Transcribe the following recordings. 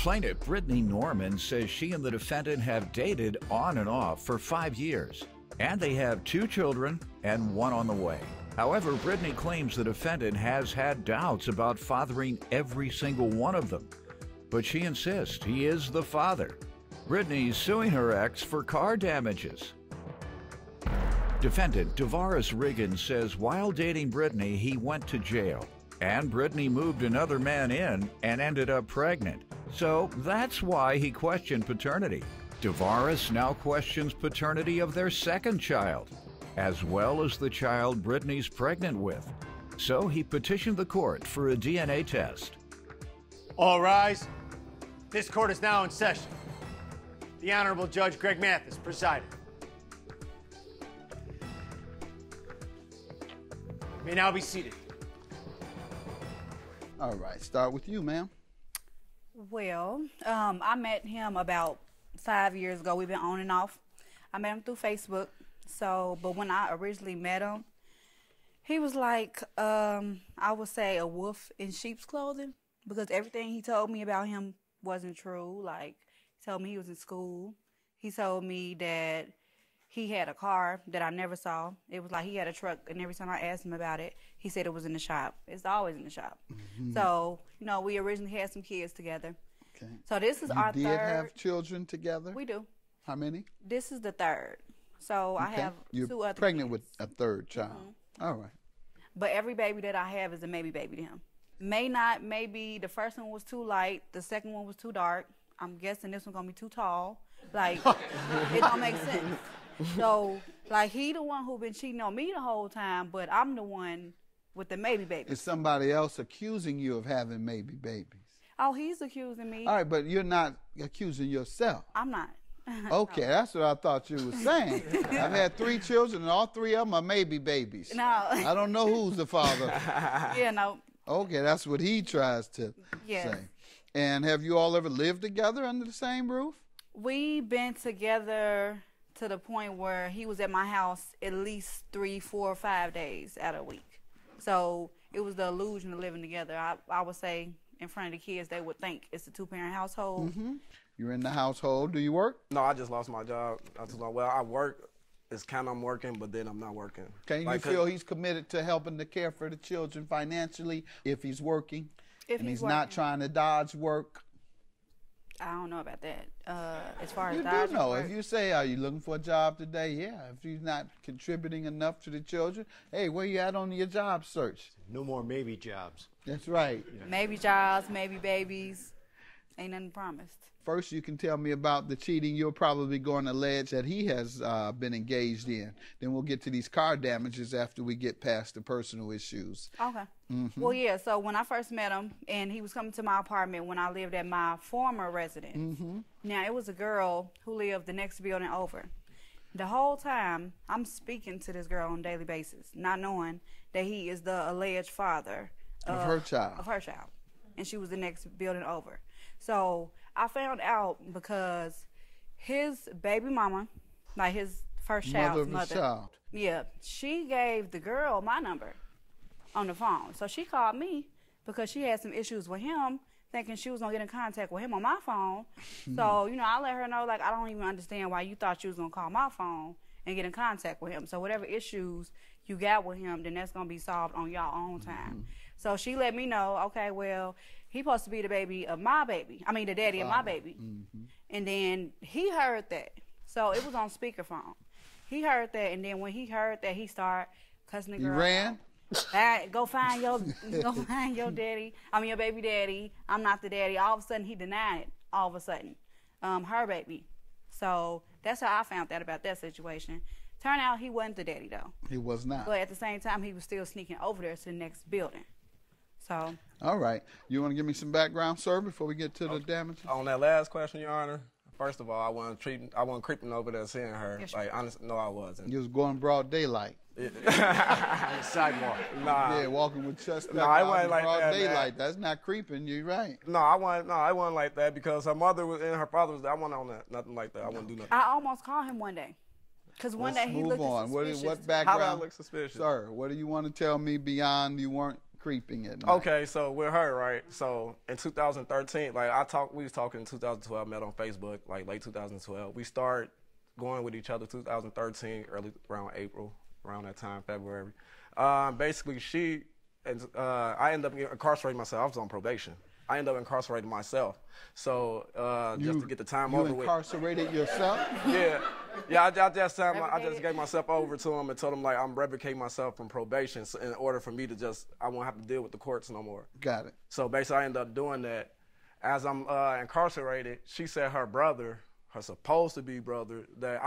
Plaintiff Brittany Norman says she and the defendant have dated on and off for 5 years, and they have 2 children and 1 on the way. However, Brittany claims the defendant has had doubts about fathering every single one of them, but she insists he is the father. Brittany's suing her ex for car damages. Defendant Tavares Riggins says while dating Brittany, he went to jail, and Brittany moved another man in and ended up pregnant. So that's why he questioned paternity. Tavares now questions paternity of their second child, as well as the child Brittany's pregnant with. So he petitioned the court for a DNA test. All rise. This court is now in session. The Honorable Judge Greg Mathis presiding. You may now be seated. All right, start with you, ma'am. Well, I met him about 5 years ago. We've been on and off. I met him through Facebook. But when I originally met him, he was like, I would say a wolf in sheep's clothing, because everything he told me about him wasn't true. Like, he told me he was in school. He told me that he had a car that I never saw. It was like he had a truck, and every time I asked him about it, he said it was in the shop. It's always in the shop. Mm-hmm. So, we originally had some kids together. Okay. So this is our third. You did have children together? We do. How many? This is the third. So okay. I have You're 2 other pregnant kids. with a third child. Mm-hmm. All right. But every baby that I have is a maybe baby to him. Maybe the first one was too light, the second one was too dark. I'm guessing this one's gonna be too tall. Like, it don't make sense. So, like, he the one who been cheating on me the whole time, but I'm the one with the maybe baby. Is somebody else accusing you of having maybe babies? Oh, he's accusing me. All right, but you're not accusing yourself. I'm not. Okay, no. That's what I thought you were saying. I've had 3 children, and all 3 of them are maybe babies. No. I don't know who's the father. Yeah, no. Okay, that's what he tries to say. And have you all ever lived together under the same roof? We've been together to the point where he was at my house at least 3, 4, 5 days out of a week. So it was the illusion of living together. I would say in front of the kids, they would think it's a 2-parent household. Mm-hmm. You're in the household. Do you work? No, I just lost my job. Well, I work. It's kind of I'm working, but then I'm not working. Okay, you feel he's committed to helping to care for the children financially if he's working? If he's working. Not trying to dodge work? I don't know about that. As far as you do know. Work. If you say, are you looking for a job today? Yeah. If he's not contributing enough to the children, hey, where you at on your job search? No more maybe jobs. That's right. Yeah. Maybe jobs, maybe babies. Ain't nothing promised. First, you can tell me about the cheating you're probably going to allege that he has been engaged in. Then we'll get to these car damages after we get past the personal issues. Okay. Mm-hmm. Well, yeah, so when I first met him, and he was coming to my apartment when I lived at my former residence. Mm-hmm. Now, it was a girl who lived the next building over. The whole time, I'm speaking to this girl on a daily basis, not knowing that he is the alleged father of her child. Of her child. And she was the next building over. So I found out because his baby mama, like his first child's mother, child. Yeah, she gave the girl my number on the phone. So she called me because she had some issues with him, thinking she was going to get in contact with him on my phone. So, I let her know, like, I don't even understand why you thought you was going to call my phone and get in contact with him. So whatever issues you got with him, then that's going to be solved on y'all own time. So she let me know, okay, well, he supposed to be the daddy of my baby. And then he heard that. So it was on speakerphone. He heard that, and then when he heard that, he started cussing the girl. He ran? Out. Go find your daddy. Your baby daddy. I'm not the daddy. All of a sudden, he denied it. All of a sudden. Her baby. So that's how I found out about that situation. Turned out he wasn't the daddy, though. He was not. But at the same time, he was still sneaking over there to the next building. So. All right. You want to give me some background, sir, before we get to the damages? On that last question, Your Honor, first of all, I wasn't creeping over there seeing her. Yes, like, honestly, no, I wasn't. You was going broad daylight. On the sidewalk. Nah. Yeah, walking with chest I wasn't like broad that, daylight. man. That's not creeping. You're right. I wasn't like that because her mother was and her father was there. I wasn't on that. Nothing like that. I wouldn't do nothing. I almost called him one day. Because one day he looked suspicious. What background? How did I look suspicious? Sir, what do you want to tell me beyond you weren't creeping at night? Okay, so with her, right? So in 2013, like we was talking in 2012, met on Facebook, like late 2012. We started going with each other 2013, early around April, around that time, February. Basically, I ended up incarcerating myself. I was on probation. I ended up incarcerating myself. So just to get the time over with. You incarcerated yourself? Yeah. I just gave myself over to him and told him, like, I'm revocating myself from probation in order for me to I won't have to deal with the courts no more. Got it. So basically I ended up doing that. As I'm incarcerated, she said her brother, her supposed to be brother, that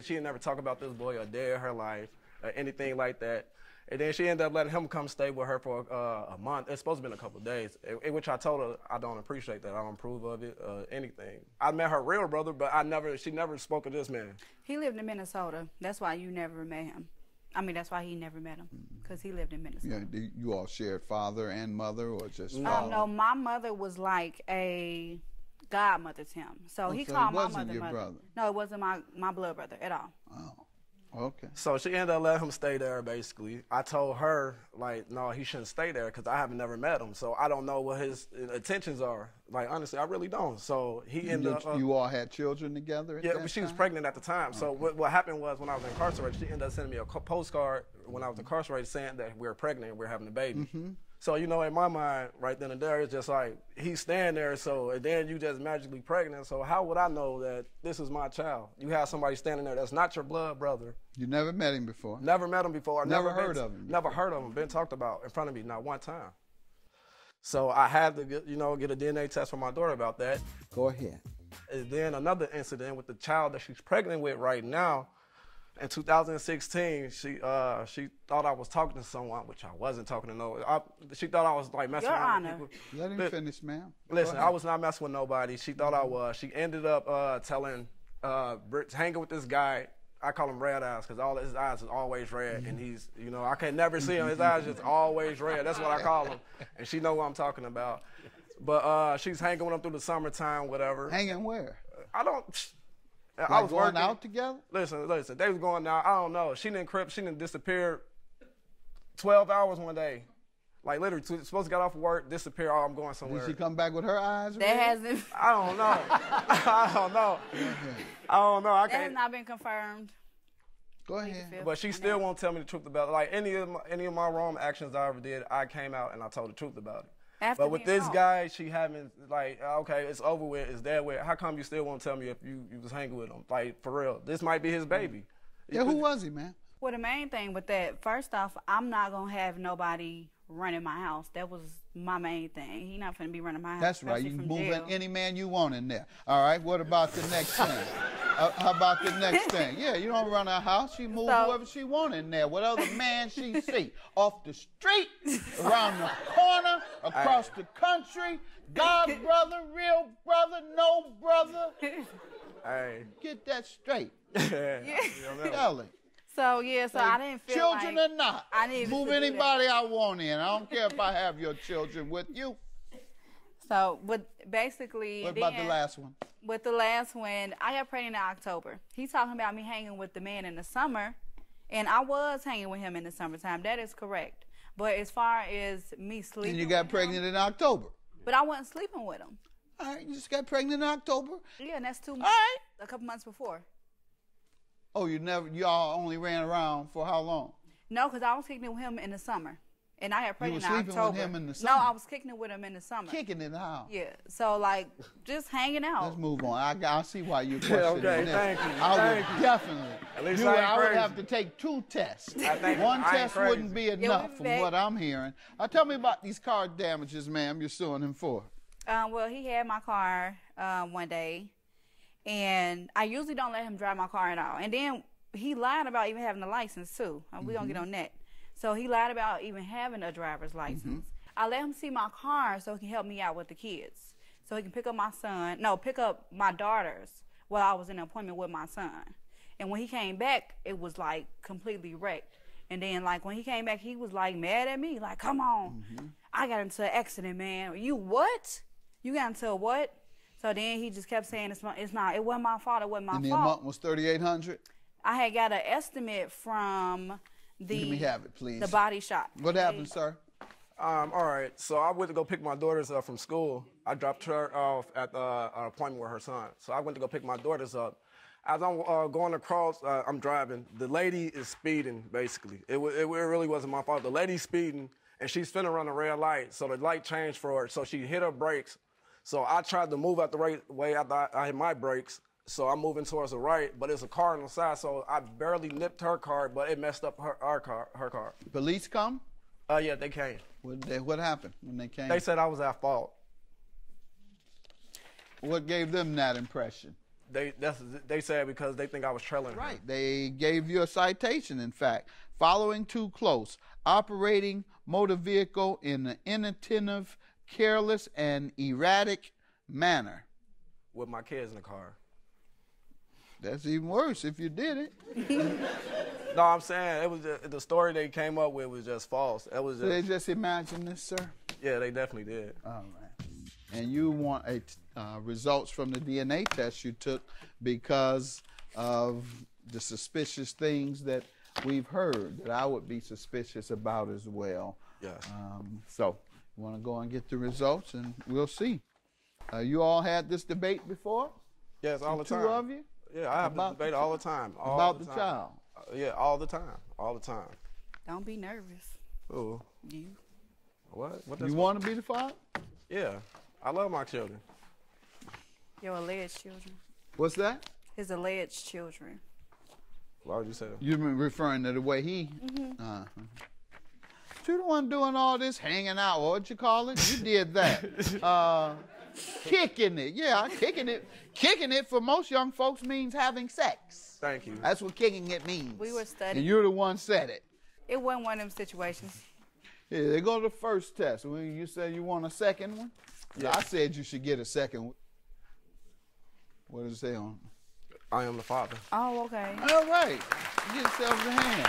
she ain't never talk about this boy a day of her life or anything like that. And then she ended up letting him come stay with her for a month. It's supposed to be a couple of days, which I told her I don't appreciate that. I don't approve of it, anything. I met her real brother, but she never spoke of this man. He lived in Minnesota. That's why you never met him. I mean, that's why he never met him, because he lived in Minnesota. Yeah, you all shared father and mother, or just father? No, my mother was like a godmother to him. So he called my mother mother. Brother. No, it wasn't my blood brother at all. Oh. Okay. So she ended up letting him stay there, basically. I told her, like, no, he shouldn't stay there because I haven't never met him. So I don't know what his intentions are. Like, honestly, I really don't. So he ended up... You all had children together at that but she time? was pregnant at the time. Okay. So what happened was when I was incarcerated, she ended up sending me a postcard when I was incarcerated saying that we were pregnant and we were having a baby. Mm-hmm. So, in my mind, right then and there, it's just like, he's staying there, and then you just magically pregnant. So how would I know that this is my child? You have somebody standing there that's not your blood brother. You never met him before? Never met him before. Never heard of him? Never heard of him. Been talked about in front of me, not one time. So I had to get a DNA test for my daughter about that. Go ahead. And then another incident with the child that she's pregnant with right now. In 2016, she thought I was talking to someone, which I wasn't talking to no. She thought I was like messing around with people. Let him finish, ma'am. Listen, I was not messing with nobody. She thought I was. She ended up hanging with this guy. I call him Red Eyes because all his eyes is always red, and he's, I can never see him. His eyes just always red. That's what I call him, and she know what I'm talking about. But she's hanging with him through the summertime, whatever. Hanging where? I don't. Like I was going working out together? Listen. They was going out. I don't know. She didn't disappear 12 hours one day. Like, literally, supposed to get off of work, disappear, I'm going somewhere. Did she come back with her eyes? That hasn't. I don't know. I don't know. I don't know. That has not been confirmed. Go ahead. But she still won't tell me the truth about it. Like, any of my wrong actions I ever did, I came out and I told the truth about it. But with this guy, she haven't, like, okay, it's over with, it's dead with. How come you still won't tell me if you was hanging with him? Like, for real, this might be his baby. Yeah, who was he, man? Well, the main thing with that, first off, I'm not going to have nobody running my house. That was my main thing. He not going to be running my house. That's right. You can move in any man you want in there. All right, what about the next thing? How about the next thing? Yeah, you don't run her house. She move whoever she want in there. Whatever man she see. Off the street, around the corner, across the country. God brother, real brother, no brother. Hey. Get that straight. Yeah. Tell it. So, yeah, so I didn't feel children like or not, I needed move anybody I want in. I don't care if I have your children with you. So, but basically... What about the last one? With the last one, I got pregnant in October. He's talking about me hanging with the man in the summer, and I was hanging with him in the summertime. That is correct. But as far as me sleeping And you got pregnant in October. But I wasn't sleeping with him. All right, you just got pregnant in October? Yeah, and that's 2 months. All right. A couple months before. Oh, y'all only ran around for how long? No, because I was kicking it with him in the summer. And I had pregnant in October. You were sleeping with him in the summer? No, I was kicking it with him in the summer. Kicking it how? Yeah. So, like, just hanging out. Let's move on. I see why you're questioning okay, this. thank you. I would definitely. At least I would have to take 2 tests. One test wouldn't be enough from what I'm hearing. Tell me about these car damages, ma'am, you're suing him for. Well, he had my car one day, and I usually don't let him drive my car at all. And then he lied about even having a license, too. We don't get on that. So he lied about even having a driver's license. I let him see my car so he can help me out with the kids. So he can pick up my daughters while I was in an appointment with my son. And when he came back, it was like completely wrecked. And then like when he came back, he was like mad at me. Like, come on, I got into an accident, man. You what? You got into a what? So then he just kept saying, it wasn't my fault, it wasn't my fault. And the amount was $3,800? I had got an estimate from Let me have it, please. The body shop. What happened, sir? All right, so I went to go pick my daughters up from school. I dropped her off at an appointment with her son. So I went to go pick my daughters up. As I'm going across, I'm driving. The lady is speeding, basically. It really wasn't my fault. The lady's speeding, and she's finna run a red light. So the light changed for her, so she hit her brakes. So I tried to move out the right way after I hit my brakes. So I'm moving towards the right, but there's a car on the side, so I barely nipped her car, but it messed up her car. Police come? Yeah, they came. What happened when they came? They said I was at fault. What gave them that impression? They said because they think I was trailing her. Right. They gave you a citation, in fact. Following too close, operating motor vehicle in an inattentive, careless, and erratic manner. With my kids in the car. That's even worse if you did it. No, I'm saying it was the story they came up with was just false. It was just, They just imagined this, sir? Yeah, they definitely did. All right. And you want results from the DNA test you took because of the suspicious things that we've heard that I would be suspicious about as well. Yes. So you want to go and get the results, and we'll see. You all had this debate before? Yes, all the time. Two of you? Yeah, I have this debate all the time. About the child? Yeah, all the time. All the time. Don't be nervous. Ooh. You. What? You want to be the father? Yeah. I love my children. Your alleged children. What's that? His alleged children. Why would you say that? You've been referring to the way he... You the one doing all this hanging out. What'd you call it? You did that. Kicking it. Yeah, kicking it. Kicking it for most young folks means having sex. Thank you. That's what kicking it means. We were studying. And you're the one said it. It wasn't one of them situations. Yeah, they go to the first test. When you said you want a second one, Yeah. I said you should get a second one. What does it say on it? I am the father. Oh, okay. All right. Get yourself a hand.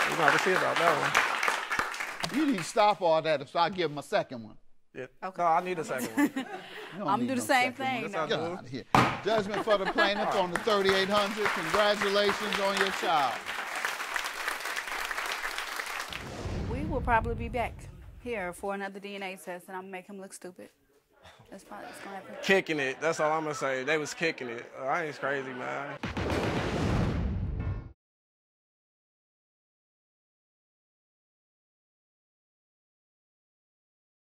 We're going to see about that one. You need to stop all that so I give him a second one. Yeah. Okay. No, I need a second one. You don't I'm need do the no same second one. thing. That's Get not out of here. Judgment for the plaintiff on the 3800. Congratulations on your child. We will probably be back here for another DNA test, and I'm gonna make him look stupid. That's probably what's gonna happen. Kicking it. That's all I'm going to say. They was kicking it. I ain't crazy, man.